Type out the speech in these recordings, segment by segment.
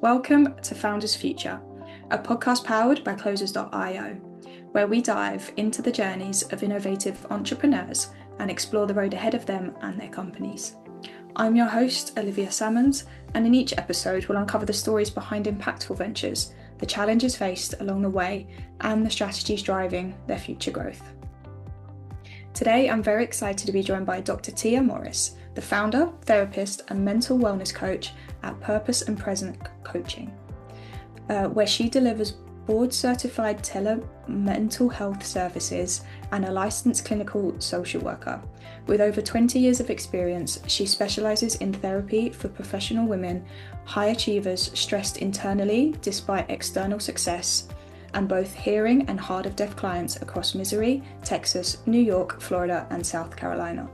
Welcome to Founders Future, a podcast powered by Closers.io, where we dive into the journeys of innovative entrepreneurs and explore the road ahead of them and their companies. I'm your host, Olivia Salmons, and in each episode we'll uncover the stories behind impactful ventures, the challenges faced along the way, and the strategies driving their future growth. Today, I'm very excited to be joined by Dr. Tia Morris, the founder, therapist, and mental wellness coach at Purpose and Present Coaching, where she delivers board-certified mental health services and a licensed clinical social worker. With over 20 years of experience, she specializes in therapy for professional women, high achievers stressed internally despite external success, and both hearing and hard of deaf clients across Missouri, Texas, New York, Florida, and South Carolina.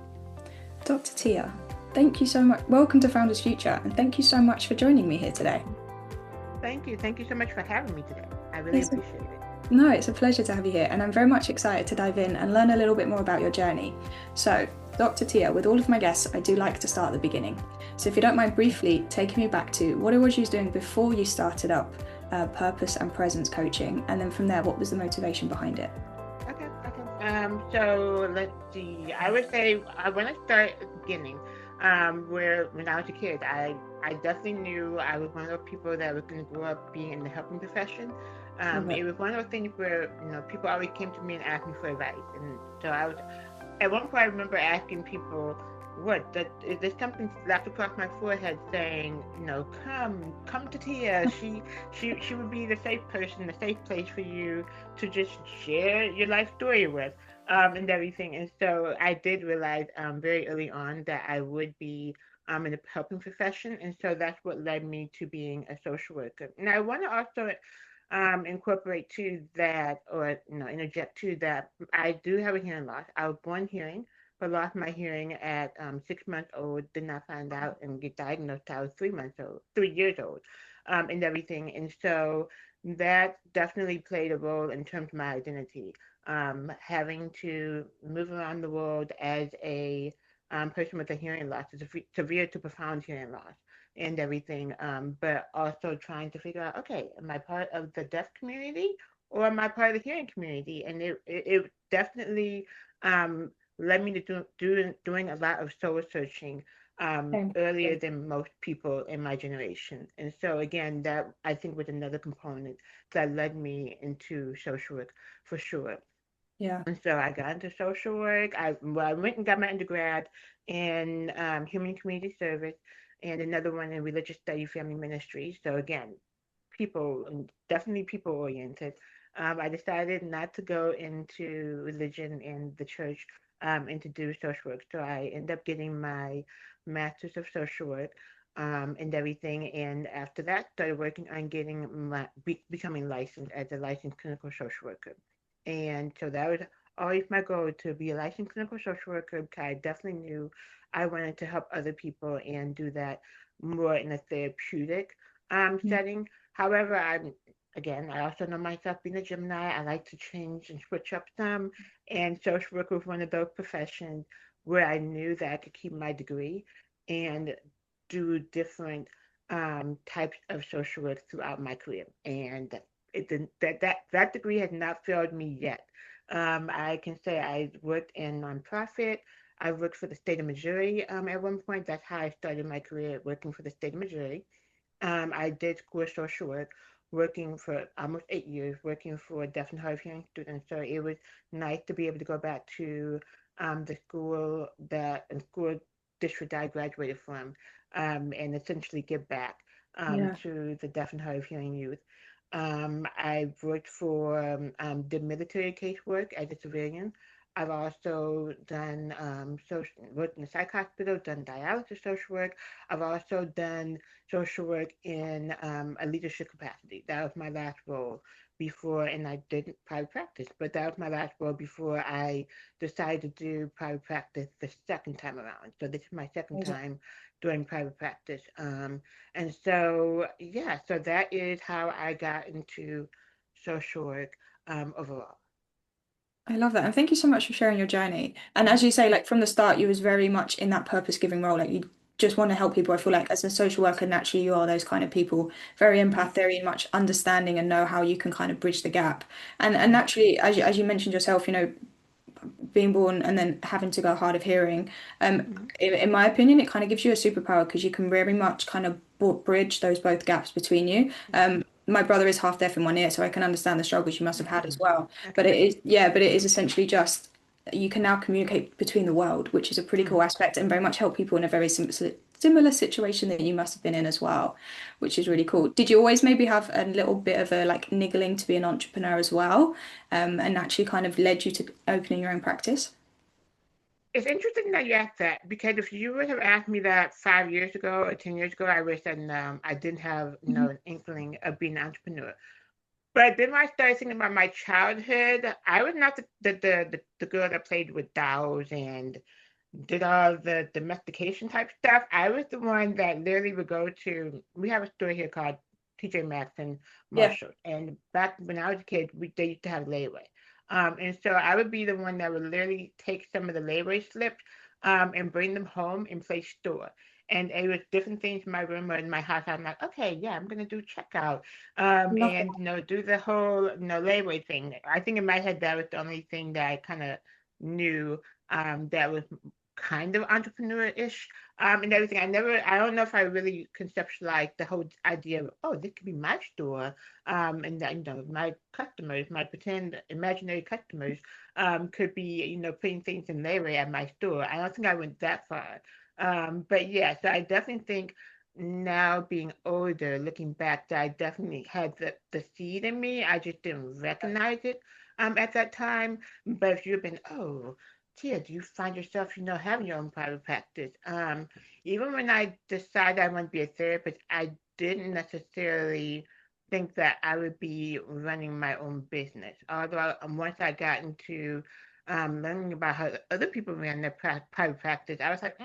Dr. Tia, thank you so much. Welcome to Founders Future, and thank you so much for joining me here today. Thank you. Thank you so much for having me today. I really appreciate it. No, it's a pleasure to have you here, and I'm very much excited to dive in and learn a little bit more about your journey. So, Dr. Tia, with all of my guests, I do like to start at the beginning. So if you don't mind briefly taking me back to what it was you was doing before you started up Purpose and Presence Coaching, and then from there, what was the motivation behind it? Okay. So let's see. I would say when I started at the beginning, when I was a kid, I definitely knew I was one of those people that was going to grow up being in the helping profession. It was one of those things where people always came to me and asked me for advice, and so I was at one point I remember asking people, "What? There's something slapped across my forehead saying, come to Tia. She would be the safe person, the safe place for you to just share your life story with, and everything." And so I did realize very early on that I would be in the helping profession, and so that's what led me to being a social worker. And I want to also incorporate to that, or interject to that. I do have a hearing loss. I was born hearing, but lost my hearing at 6 months old. Did not find out and get diagnosed till I was 3 months old, 3 years old, and everything. And so that definitely played a role in terms of my identity. Having to move around the world as a person with a hearing loss, is a severe to profound hearing loss and everything, but also trying to figure out, okay, am I part of the deaf community or am I part of the hearing community? And it definitely led me to doing a lot of soul searching earlier than most people in my generation. And so again, that I think was another component that led me into social work for sure. Yeah. And so I got into social work. I went and got my undergrad in human community service and another one in religious study family ministry. So again, definitely people oriented. I decided not to go into religion and the church and to do social work. So I ended up getting my master's of social work and everything. And after that, started working on becoming licensed as a licensed clinical social worker. And so that was always my goal, to be a licensed clinical social worker, because I definitely knew I wanted to help other people and do that more in a therapeutic setting. However, I also know myself being a Gemini. I like to change and switch up some, and social work was one of those professions where I knew that I could keep my degree and do different types of social work throughout my career. And it didn't, that degree has not failed me yet. I can say I worked in nonprofit. I worked for the state of Missouri at one point. That's how I started my career, working for the state of Missouri. I did school social work, working for almost 8 years, working for deaf and hard of hearing students. So it was nice to be able to go back to the school district that I graduated from, and essentially give back to the deaf and hard of hearing youth. I worked for did military casework as a civilian. I've also done worked in a psych hospital, done dialysis social work. I've also done social work in a leadership capacity. That was my last role before, and I did private practice, but that was my last role before I decided to do private practice the second time around. So this is my second time doing private practice. And so, yeah, so that is how I got into social work overall. I love that. And thank you so much for sharing your journey. And as Mhm. you say, like from the start, you was very much in that purpose-giving role. Like you just want to help people. I feel like as a social worker, naturally you are those kind of people, very empath, very much understanding and know how you can kind of bridge the gap. And Mm-hmm. naturally, as you mentioned yourself, being born and then having to go hard of hearing, Mm-hmm. in my opinion, it kind of gives you a superpower because you can very much kind of bridge those both gaps between you. My brother is half deaf in one ear, so I can understand the struggles you must have had as well. But Okay. it is, yeah, but it is essentially just you can now communicate between the world, which is a pretty cool Mm-hmm. aspect and very much help people in a very similar situation that you must have been in as well, which is really cool. Did you always maybe have a little bit of a like niggling to be an entrepreneur as well, and actually kind of led you to opening your own practice? It's interesting that you asked that because if you would have asked me that 5 years ago or 10 years ago, I would have said I didn't have Mhm. an inkling of being an entrepreneur. But then when I started thinking about my childhood, I was not the girl that played with dolls and did all the domestication type stuff. I was the one that literally would go to. We have a store here called TJ Maxx and Yeah, Marshall, and back when I was a kid, they used to have layaway. And so I would be the one that would literally take some of the layaway slips and bring them home and play store. And it was different things in my room or in my house. I'm like, okay, yeah, I'm gonna do checkout, love and do the whole layaway thing. I think in my head that was the only thing that I kind of knew that was kind of entrepreneur-ish and everything. I don't know if I really conceptualized the whole idea of, oh, this could be my store, and that, my customers, my pretend imaginary customers, could be, putting things in layaway at my store. I don't think I went that far. But yeah, so I definitely think now being older, looking back, that I definitely had the seed in me. I just didn't recognize it at that time. But if you've been, oh, Tia, do you find yourself, having your own private practice? Even when I decided I want to be a therapist, I didn't necessarily think that I would be running my own business. Although once I got into learning about how other people ran their private practice, I was like,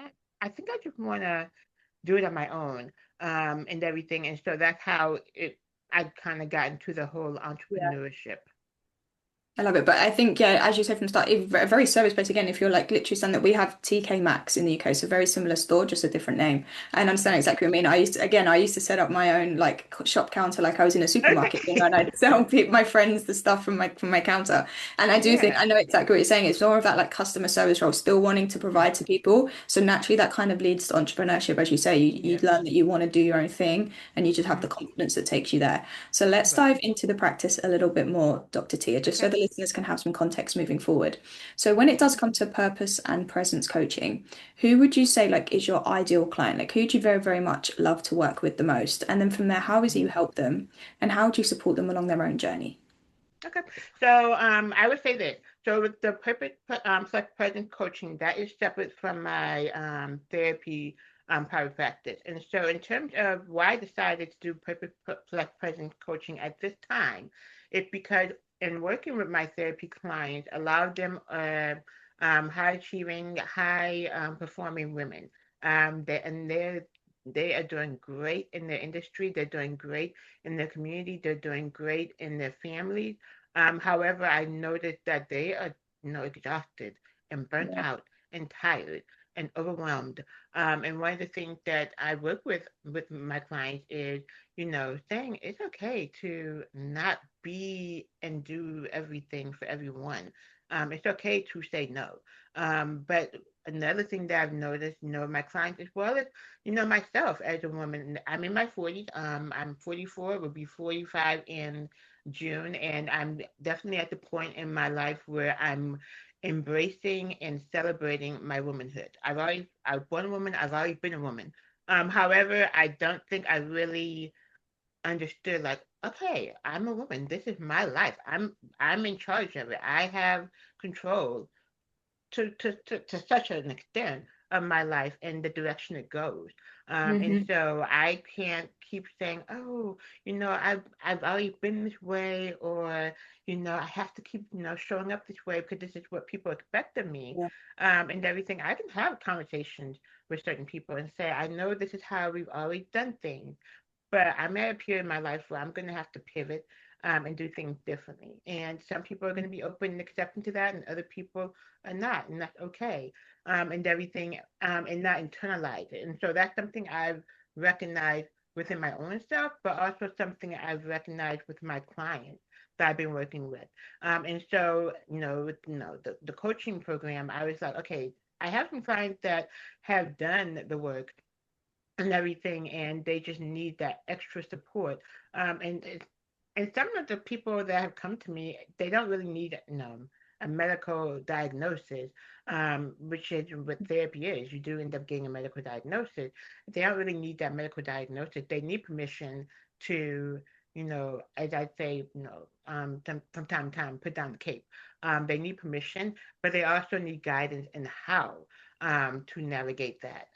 I think I just want to do it on my own and everything. And so that's how I kind of got into the whole yeah. entrepreneurship. I love it. But I think, yeah, as you said from the start, a very service based again, if you're like literally saying that we have TK Maxx in the UK, so very similar store, just a different name. And I understand exactly what I mean. I used to set up my own like shop counter like I was in a supermarket, and Okay. I'd sell my friends the stuff from my counter. And I do think Yeah. I know exactly what you're saying. It's more of that like customer service role, still wanting to provide to people. So naturally that kind of leads to entrepreneurship, as you say. You Yeah. learn that you want to do your own thing and you just have the Mhm. confidence that takes you there. So let's Right. dive into the practice a little bit more, Dr. Tia, just so Okay. the listeners can have some context moving forward. So when it Okay. does come to purpose and presence coaching, who would you say like is your ideal client? Like who do you very, very much love to work with the most? And then from there, how is it you Mhm. help them and how do you support them along their own journey? Okay. So I would say this. So with the perfect plus present coaching, that is separate from my therapy private practice. And so in terms of why I decided to do perfect plus present coaching at this time, it's because in working with my therapy clients, allowed them high achieving, high performing women. They are doing great in their industry. They're doing great in their community. They're doing great in their families. However, I noticed that they are, exhausted and burnt Yeah, out and tired and overwhelmed. And one of the things that I work with my clients is, saying it's okay to not be and do everything for everyone. It's okay to say no. But another thing that I've noticed, my clients as well as, myself as a woman, I'm in my 40s. I'm 44, will be 45 in June, and I'm definitely at the point in my life where I'm embracing and celebrating my womanhood. I was born a woman. I've always been a woman. However, I don't think I really understood like, okay, I'm a woman. This is my life. I'm in charge of it. I have control to such an extent of my life and the direction it goes. And hmm so I can't keep saying, oh, I've always been this way, or I have to keep showing up this way because this is what people expect of me, yeah, and everything. I can have conversations with certain people and say, I know this is how we've always done things, but I'm at a period in my life where I'm going to have to pivot. and do things differently. And some people are going to be open and accepting to that, and other people are not, and that's okay. And everything, and not internalize it. And so that's something I've recognized within my own self, but also something I've recognized with my clients that I've been working with. And so, the coaching program, I was like, okay, I have some clients that have done the work and everything, and they just need that extra support. And some of the people that have come to me, they don't really need, a medical diagnosis, which is what therapy is. You do end up getting a medical diagnosis. They don't really need that medical diagnosis. They need permission to, as I say, from time to time, put down the cape. They need permission, but they also need guidance in how to navigate that.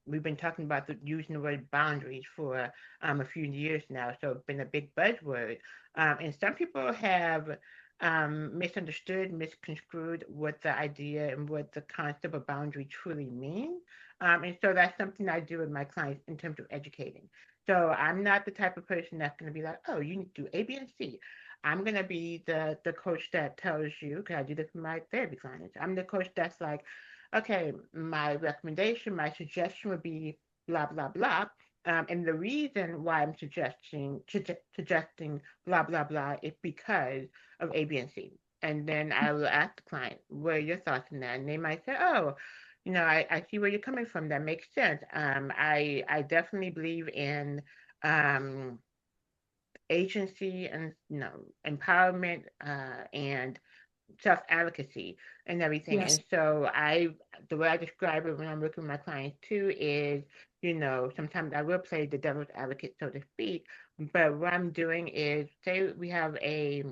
We've been talking about using the word boundaries for a few years now, so it's been a big buzzword. And some people have misunderstood, misconstrued what the idea and what the concept of boundary truly means. And so that's something I do with my clients in terms of educating. So I'm not the type of person that's going to be like, oh, you need to do A, B, and C. I'm going to be the coach that tells you, because I do this with my therapy clients. I'm the coach that's like, okay, my recommendation, my suggestion would be blah, blah, blah. And the reason why I'm suggesting blah, blah, blah is because of A, B, and C. And then I will ask the client, what are your thoughts on that? And they might say, oh, I see where you're coming from. That makes sense. I definitely believe in um, agency and empowerment and self-advocacy and everything. Yes. And so the way I describe it when I'm working with my clients too is, sometimes I will play the devil's advocate, so to speak. But what I'm doing is, say we have a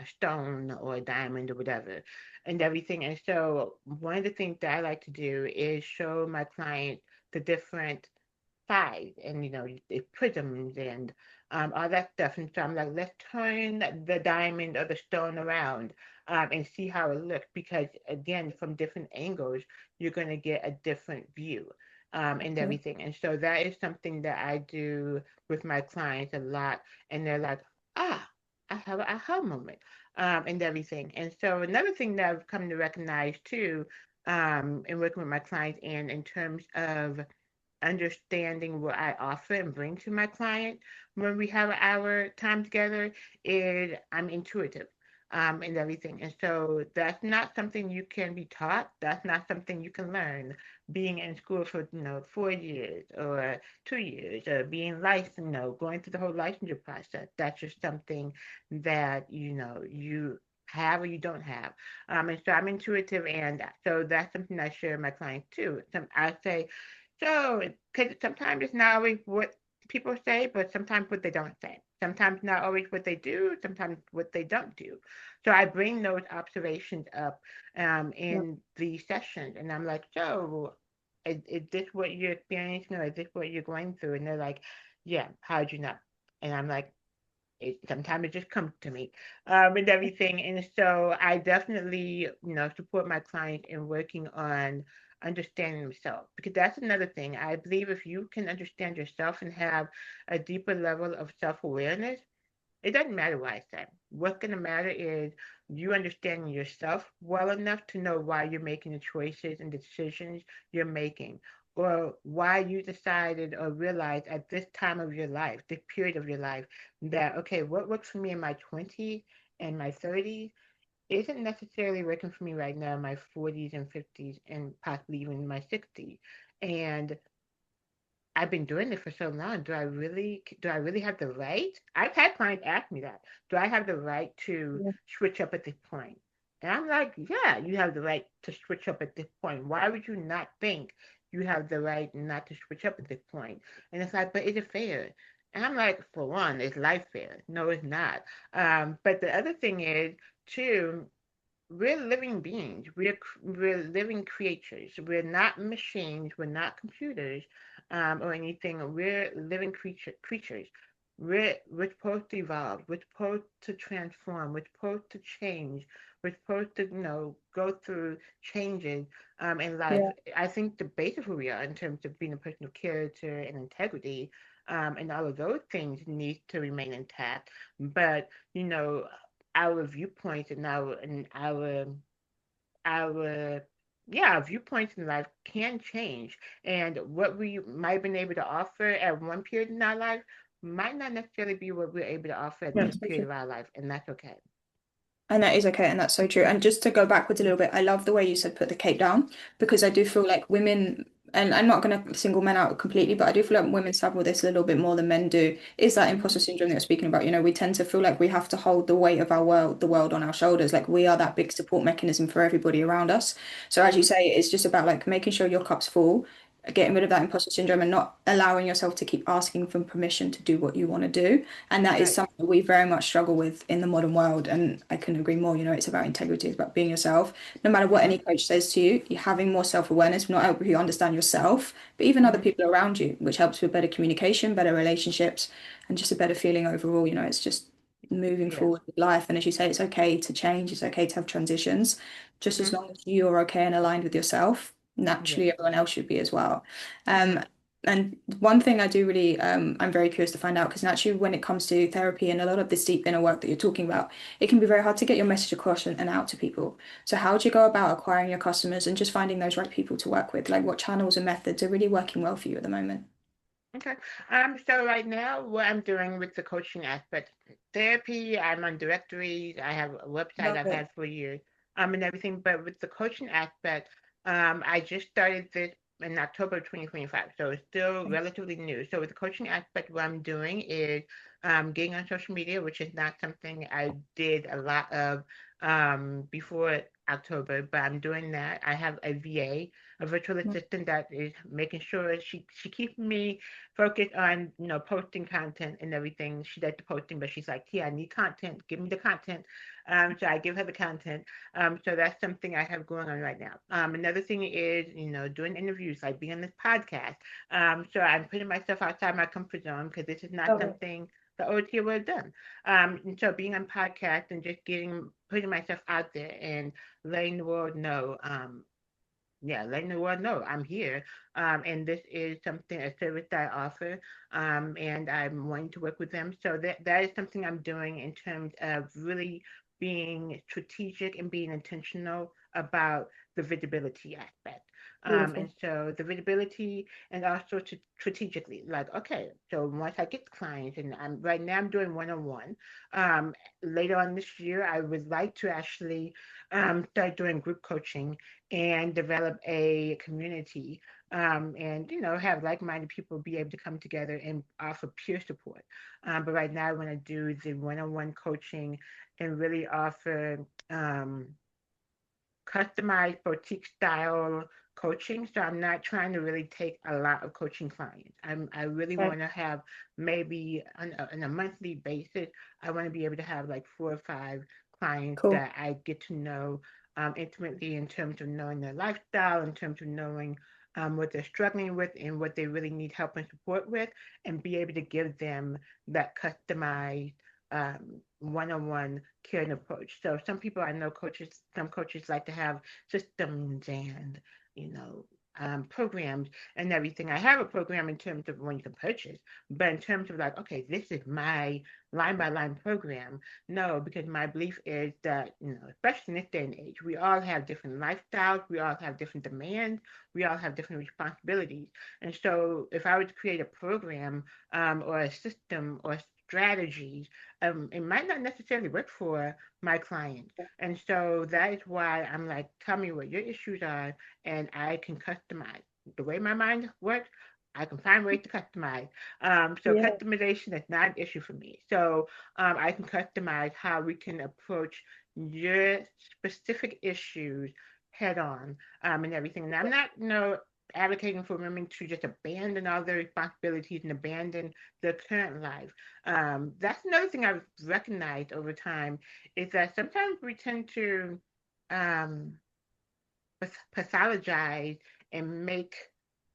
stone or a diamond or whatever and everything. And so one of the things that I like to do is show my clients the different size and the prisms and all that stuff. And so I'm like, let's turn the diamond or the stone around and see how it looks, because again, from different angles, you're going to get a different view and Okay. everything. And so that is something that I do with my clients a lot. And they're like, ah, I have an aha moment and everything. And so another thing that I've come to recognize too in working with my clients and in terms of understanding what I offer and bring to my client when we have our time together is I'm intuitive and everything. And so that's not something you can be taught. That's not something you can learn being in school for, 4 years or 2 years or being licensed, going through the whole licensure process. That's just something that, you have or you don't have. And so I'm intuitive, and so that's something I share with my clients too. I say, so, because sometimes it's not always what people say, but sometimes what they don't say. Sometimes not always what they do, sometimes what they don't do. So I bring those observations up Yep. in the sessions, and I'm like, so is this what you're experiencing, or is this what you're going through? And they're like, yeah, how'd you know? And I'm like, sometimes it just comes to me and everything. And so I definitely, support my client in working on understanding themselves, because that's another thing. I believe if you can understand yourself and have a deeper level of self-awareness, it doesn't matter what I say. What's going to matter is you understanding yourself well enough to know why you're making the choices and decisions you're making, or why you decided or realized at this time of your life, this period of your life, that, okay, what works for me in my 20s and my 30s isn't necessarily working for me right now in my 40s and 50s and possibly even my 60s. And I've been doing it for so long. Do I really have the right? I've had clients ask me that. Do I have the right to Yeah. switch up at this point? And I'm like, yeah, you have the right to switch up at this point. Why would you not think you have the right not to switch up at this point? And it's like, but is it fair? And I'm like, for one, is life fair? No, it's not. But the other thing is, too, we're living beings. We're living creatures. We're not machines. We're not computers, or anything. We're living creatures. We're supposed to evolve. We're supposed to transform. We're supposed to change. We're supposed to, go through changes in life. Yeah. I think the base of who we are in terms of being a person of character and integrity. and all of those things need to remain intact. But our viewpoints and our yeah, viewpoints in life can change, and what we might have been able to offer at one period in our life might not necessarily be what we're able to offer at Yeah, this so period true. of our life, and that's okay. And that is okay, and that's so true. And just to go backwards a little bit, I love the way you said put the cape down because I do feel like women, and I'm not going to single men out completely, but I do feel like women suffer with this a little bit more than men do. Is that Mm-hmm. imposter syndrome that you're speaking about? We tend to feel like we have to hold the weight of the world on our shoulders. Like we are that big support mechanism for everybody around us. So as you Mm-hmm. say, it's just about like making sure your cup's full, getting rid of that imposter syndrome, and not allowing yourself to keep asking for permission to do what you want to do. And that is Right. something we very much struggle with in the modern world. And I couldn't agree more. It's about integrity, it's about being yourself. No matter what Mm-hmm. any coach says to you, you're having more self-awareness will not help you understand yourself, but even other Mm-hmm. people around you, which helps with better communication, better relationships, and just a better feeling overall. It's just moving Yeah. forward with life. And as you say, it's okay to change, it's okay to have transitions, just as Mm-hmm. long as you're okay and aligned with yourself. Yes. Naturally, everyone else should be as well. Um, Mm-hmm. and one thing I do really, I'm very curious to find out because naturally, when it comes to therapy and a lot of this deep inner work that you're talking about, it can be very hard to get your message across and out to people. So, how do you go about acquiring your customers and just finding those right people to work with? Like, what channels and methods are really working well for you at the moment? Okay. So right now, what I'm doing with the coaching aspect, therapy, I'm on directories. I have a website Love I've it. had for years, and everything. But with the coaching aspect, I just started this in October of 2025, so it's still relatively new. So with the coaching aspect, what I'm doing is getting on social media, which is not something I did a lot of before October, but I'm doing that. I have a VA, a virtual assistant that is making sure she keeps me focused on posting content and everything. She does the posting, but she's like, "Yeah, I need content. Give me the content." So I give her the content. So that's something I have going on right now. Another thing is doing interviews, like being on this podcast. So I'm putting myself outside my comfort zone because this is not Love it. something the OT would have done. And so being on podcasts and just putting myself out there and letting the world know. Yeah, letting the world know I'm here. And this is something, a service that I offer, and I'm wanting to work with them. So that is something I'm doing in terms of really being strategic and being intentional about the visibility aspect. And Beautiful. so the visibility and also strategically, like, okay, so once I get clients, and right now I'm doing one-on-one. Later on this year, I would like to actually start doing group coaching and develop a community, and have like-minded people be able to come together and offer peer support. But right now I want to do the one-on-one coaching and really offer customized boutique style coaching. So I'm not trying to really take a lot of coaching clients. I really Okay, want to have maybe on a monthly basis, I want to be able to have like 4 or 5 clients cool. that I get to know intimately, in terms of knowing their lifestyle, in terms of knowing what they're struggling with and what they really need help and support with, and be able to give them that customized one-on-one caring approach. So some people I know, some coaches like to have systems and you know programs and everything. I have a program in terms of when you can purchase, but in terms of like, okay, this is my line by line program. No, because my belief is that especially in this day and age, we all have different lifestyles, we all have different demands, we all have different responsibilities, and so if I were to create a program or a system or strategies, it might not necessarily work for my clients. And so that is why I'm like, tell me what your issues are, and I can customize. The way my mind works, I can find ways to customize. So Yeah. customization is not an issue for me. So I can customize how we can approach your specific issues head on, and everything. And I'm not, advocating for women to just abandon all their responsibilities and abandon their current life. That's another thing I've recognized over time, is that sometimes we tend to um, pathologize and make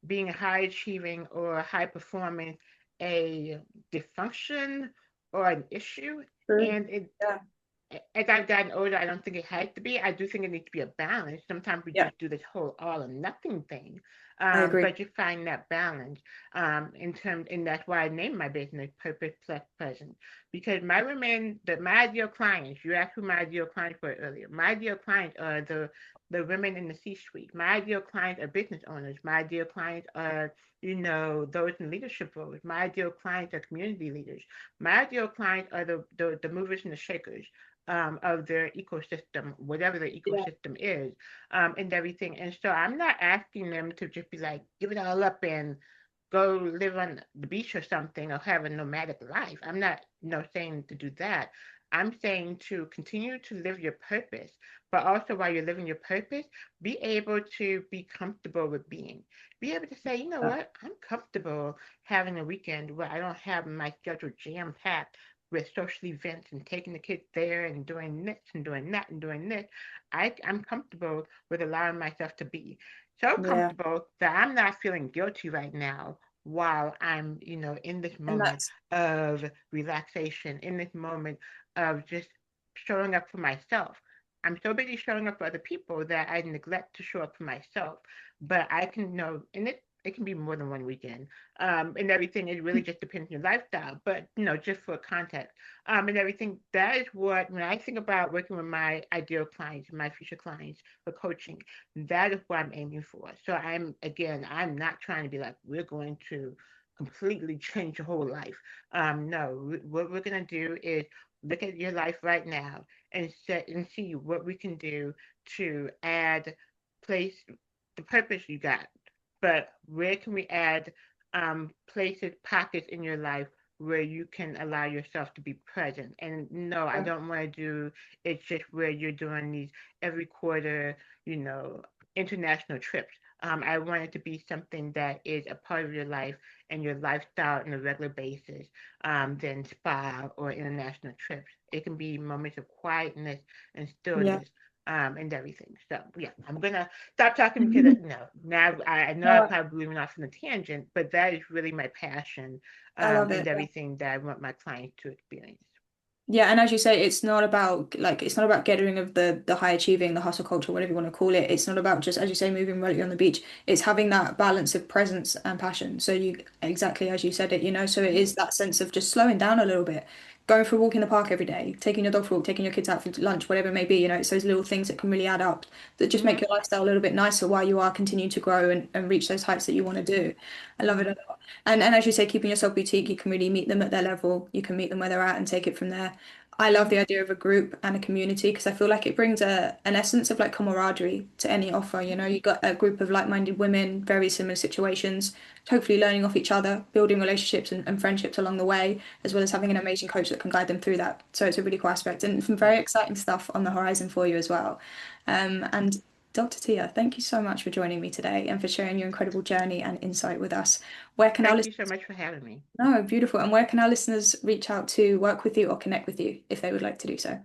being high achieving or high performing a dysfunction or an issue. True. And Yeah. as I've gotten older, I don't think it has to be. I do think it needs to be a balance. Sometimes we Yeah. just do this whole all or nothing thing. I agree. But you find that balance and that's why I named my business Purpose Plus Present, because my ideal clients, you asked who my ideal clients were earlier. My ideal clients are the women in the C-suite. My ideal clients are business owners. My ideal clients are, those in leadership roles. My ideal clients are community leaders. My ideal clients are the movers and the shakers of their ecosystem, whatever their Yeah. ecosystem is, and everything. And so I'm not asking them to just be like, give it all up and go live on the beach or something or have a nomadic life. I'm not, saying to do that. I'm saying to continue to live your purpose, but also while you're living your purpose, be able to be comfortable with being. Be able to say, you know what, I'm comfortable having a weekend where I don't have my schedule jam packed with social events and taking the kids there and doing this and doing that and doing this. I'm comfortable with allowing myself to be so Yeah. comfortable that I'm not feeling guilty right now while I'm, in this And moment that's, of relaxation, in this moment of just showing up for myself. I'm so busy showing up for other people that I neglect to show up for myself. But I can know, and it can be more than one weekend, and everything. It really just depends on your lifestyle. But just for context, and everything. That is what when I think about working with my ideal clients, my future clients for coaching, that is what I'm aiming for. So I'm not trying to be like we're going to completely change your whole life. No, what we're gonna do is look at your life right now and set and see what we can do to add place the purpose you got, but where can we add places, pockets in your life where you can allow yourself to be present? And no, I don't want to do it's just where you're doing these every quarter, you know, international trips. I want it to be something that is a part of your life and your lifestyle on a regular basis than spa or international trips. It can be moments of quietness and yeah. stillness and everything. So yeah, I'm gonna stop talking because now I know I No, probably went off on a tangent, but that is really my passion I love and it. everything that I want my clients to experience. Yeah, and as you say, it's not about getting rid of the high achieving, the hustle culture, whatever you want to call it. It's not about just, as you say, moving remotely on the beach. It's having that balance of presence and passion. So you exactly as you said it, so it Mm-hmm. is that sense of just slowing down a little bit, going for a walk in the park every day, taking your dog for a walk, taking your kids out for lunch, whatever it may be. It's those little things that can really add up that just make Mm-hmm. your lifestyle a little bit nicer while you are continuing to grow and reach those heights that you want to do. I love it Mm-hmm. a lot. And as you say, keeping yourself boutique, you can really meet them at their level. You can meet them where they're at and take it from there. I love Mm-hmm. the idea of a group and a community because I feel like it brings an essence of like camaraderie to any offer. You got a group of like-minded women, very similar situations, hopefully learning off each other, building relationships and friendships along the way, as well as having an Mm-hmm. amazing coach that can guide them through that. So it's a really cool aspect and some very Yes. exciting stuff on the horizon for you as well. And Dr. Tia, thank you so much for joining me today and for sharing your incredible journey and insight with us. Where can our Thank you so listeners much for having me. No, beautiful. And where can our listeners reach out to work with you or connect with you if they would like to do so?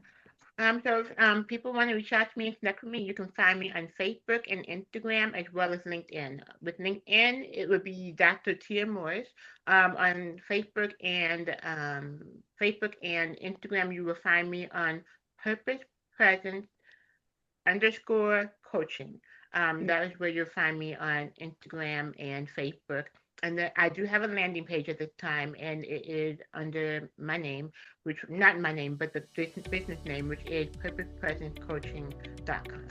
So if people want to reach out to me and connect with me, you can find me on Facebook and Instagram as well as LinkedIn. With LinkedIn, it would be Dr. Tia Morris. On Facebook and Instagram, you will find me on Purpose Presence underscore coaching. That is where you'll find me on Instagram and Facebook. And then I do have a landing page at this time, and it is under my name, which not my name, but the business name, which is purposepresencecoaching.com.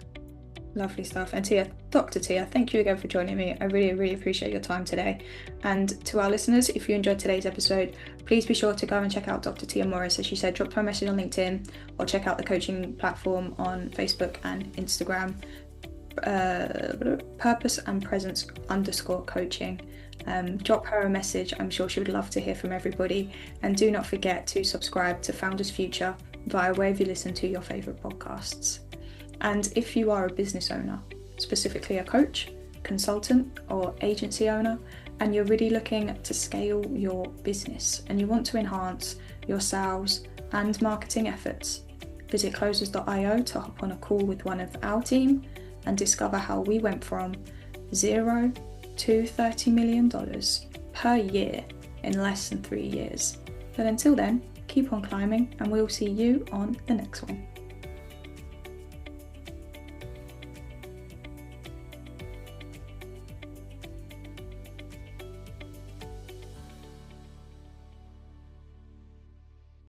Lovely stuff. And Tia, Dr. Tia, thank you again for joining me. I really, really appreciate your time today. And to our listeners, if you enjoyed today's episode, please be sure to go and check out Dr. Tia Morris. As she said, drop her a message on LinkedIn or check out the coaching platform on Facebook and Instagram. Purpose and presence underscore coaching. Drop her a message. I'm sure she would love to hear from everybody. And do not forget to subscribe to Founders Future via wherever you listen to your favourite podcasts. And if you are a business owner, specifically a coach, consultant, or agency owner, and you're really looking to scale your business and you want to enhance your sales and marketing efforts, visit closers.io to hop on a call with one of our team and discover how we went from $0 to $30 million per year in less than 3 years. But until then, keep on climbing and we'll see you on the next one.